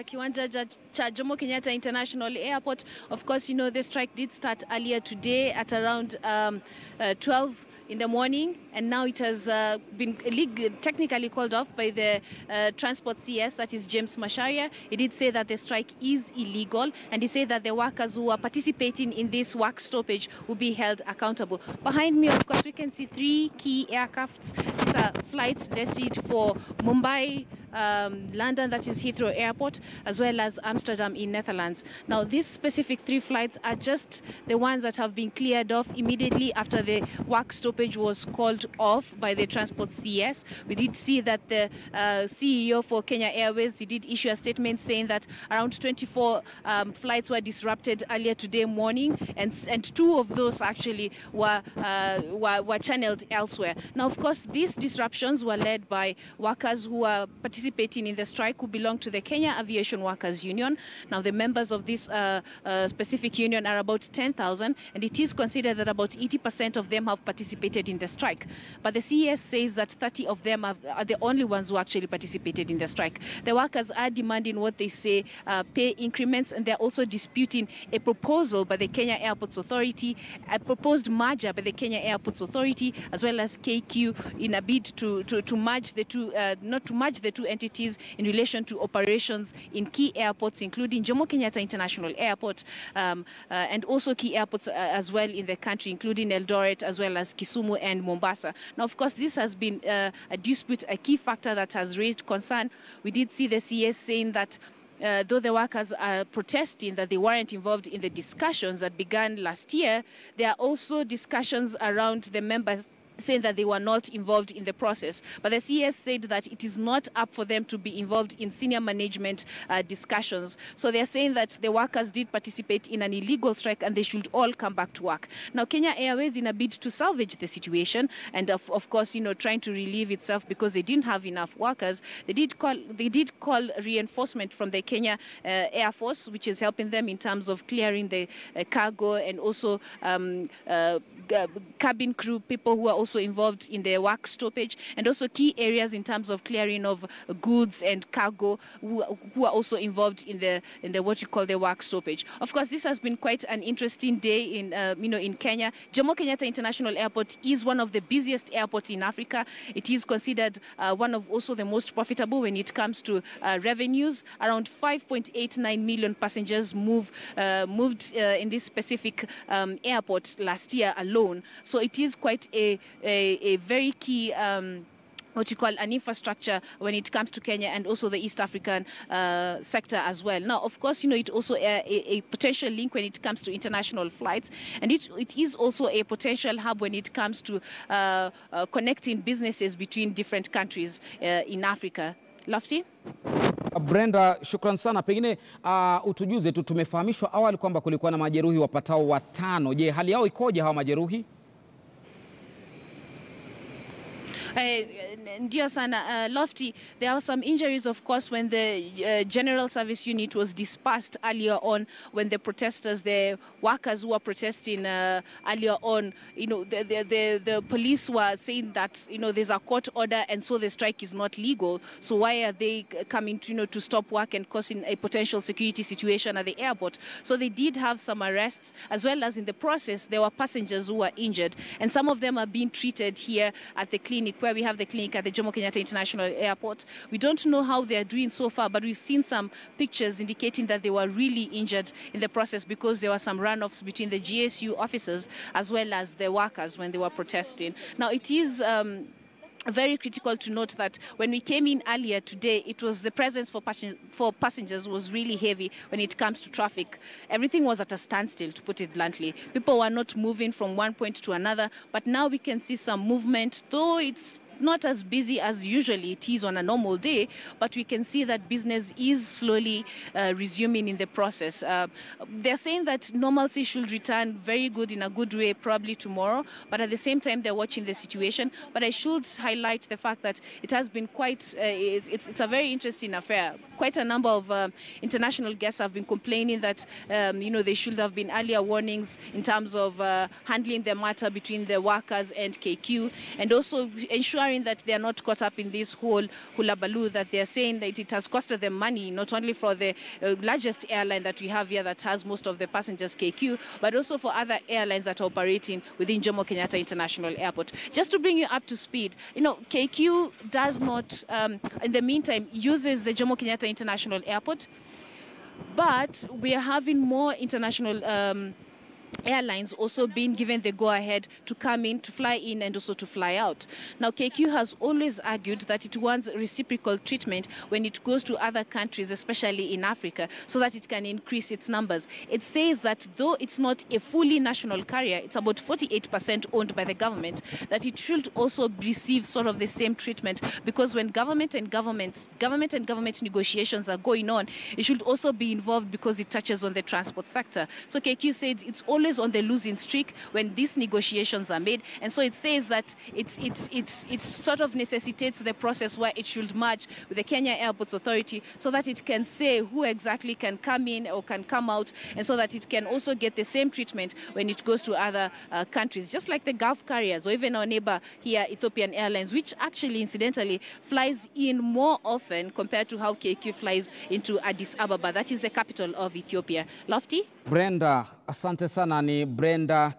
kiwanja cha Jomo Kenyatta International Airport. Of course, you know, the strike did start earlier today at around 12 in the morning, and now it has been technically called off by the Transport CS, that is James Macharia. He did say that the strike is illegal, and he said that the workers who are participating in this work stoppage will be held accountable. Behind me, of course, we can see 3 key aircrafts. These are flights destined for Mumbai, London, that is Heathrow Airport, as well as Amsterdam in Netherlands. Now, these specific 3 flights are just the ones that have been cleared off immediately after the work stoppage was called off by the Transport CS. We did see that the CEO for Kenya Airways, he did issue a statement saying that around 24 flights were disrupted earlier today morning, and 2 of those actually were channeled elsewhere. Now, of course, these disruptions were led by workers who are participating in the strike, who belong to the Kenya Aviation Workers Union. Now, the members of this specific union are about 10,000, and it is considered that about 80% of them have participated in the strike. But the CES says that 30 of them are the only ones who actually participated in the strike. The workers are demanding what they say pay increments, and they're also disputing a proposal by the Kenya Airports Authority, a proposed merger by the Kenya Airports Authority, as well as KQ, in a bid to merge the two, not to merge the two entities in relation to operations in key airports, including Jomo Kenyatta International Airport, and also key airports as well in the country, including Eldoret, as well as Kisumu and Mombasa. Now, of course, this has been a dispute, a key factor that has raised concern. We did see the CS saying that though the workers are protesting that they weren't involved in the discussions that began last year, there are also discussions around the members saying that they were not involved in the process. But the CS said that it is not up for them to be involved in senior management discussions. So they're saying that the workers did participate in an illegal strike and they should all come back to work. Now, Kenya Airways, in a bid to salvage the situation and of course, you know, trying to relieve itself because they didn't have enough workers, they did call reinforcement from the Kenya Air Force, which is helping them in terms of clearing the cargo, and also cabin crew, people who are also involved in the work stoppage, and also key areas in terms of clearing of goods and cargo who are also involved in the what you call the work stoppage. Of course, this has been quite an interesting day in in Kenya. Jomo Kenyatta International Airport is one of the busiest airports in Africa. It is considered one of also the most profitable when it comes to revenues. Around 5.89 million passengers moved in this specific airport last year alone. So it is quite a very key what you call an infrastructure when it comes to Kenya and also the East African sector as well. Now, of course, you know, it also a potential link when it comes to international flights, and it is also a potential hub when it comes to connecting businesses between different countries in Africa. Lofty? Brenda, shukran sana. Pengine utujuze tu, tumefahamishwa awali kwamba kulikuwa na majeruhi wapatao 5. Je, hali yao ikoje hawa majeruhi? Dear Sana, Lofty, there are some injuries, of course, when the General Service Unit was dispersed earlier on, when the protesters, the workers who were protesting earlier on, you know, the police were saying that, you know, there's a court order and so the strike is not legal. So why are they coming to, you know, to stop work and causing a potential security situation at the airport? So they did have some arrests, as well as in the process, there were passengers who were injured, and some of them are being treated here at the clinic, where we have the clinic at the Jomo Kenyatta International Airport. We don't know how they are doing so far, but we've seen some pictures indicating that they were really injured in the process because there were some runoffs between the GSU officers as well as the workers when they were protesting. Now, it is very critical to note that when we came in earlier today, it was the presence for passengers was really heavy when it comes to traffic. Everything was at a standstill, to put it bluntly. People were not moving from one point to another, but now we can see some movement, though it's not as busy as usually it is on a normal day, but we can see that business is slowly resuming in the process. They're saying that normalcy should return very good, in a good way, probably tomorrow, but at the same time they're watching the situation. But I should highlight the fact that it has been quite, it's a very interesting affair. Quite a number of international guests have been complaining that, you know, there should have been earlier warnings in terms of handling the matter between the workers and KQ, and also ensuring worrying that they are not caught up in this whole hullabaloo, that they are saying that it has costed them money, not only for the largest airline that we have here that has most of the passengers, KQ, but also for other airlines that are operating within Jomo Kenyatta International Airport. Just to bring you up to speed, KQ does not, in the meantime, uses the Jomo Kenyatta International Airport, but we are having more international airlines also being given the go-ahead to come in, to fly in, and also to fly out. Now, KQ has always argued that it wants reciprocal treatment when it goes to other countries, especially in Africa, so that it can increase its numbers. It says that though it's not a fully national carrier, it's about 48% owned by the government, that it should also receive sort of the same treatment, because when government and government negotiations are going on, it should also be involved because it touches on the transport sector. So KQ says it's always on the losing streak when these negotiations are made, and so it says that it sort of necessitates the process where it should merge with the Kenya Airports Authority so that it can say who exactly can come in or can come out, and so that it can also get the same treatment when it goes to other countries, just like the Gulf carriers or even our neighbor here, Ethiopian Airlines, which actually incidentally flies in more often compared to how KQ flies into Addis Ababa, that is the capital of Ethiopia. Lofty? Brenda, asante sana. Ni Brenda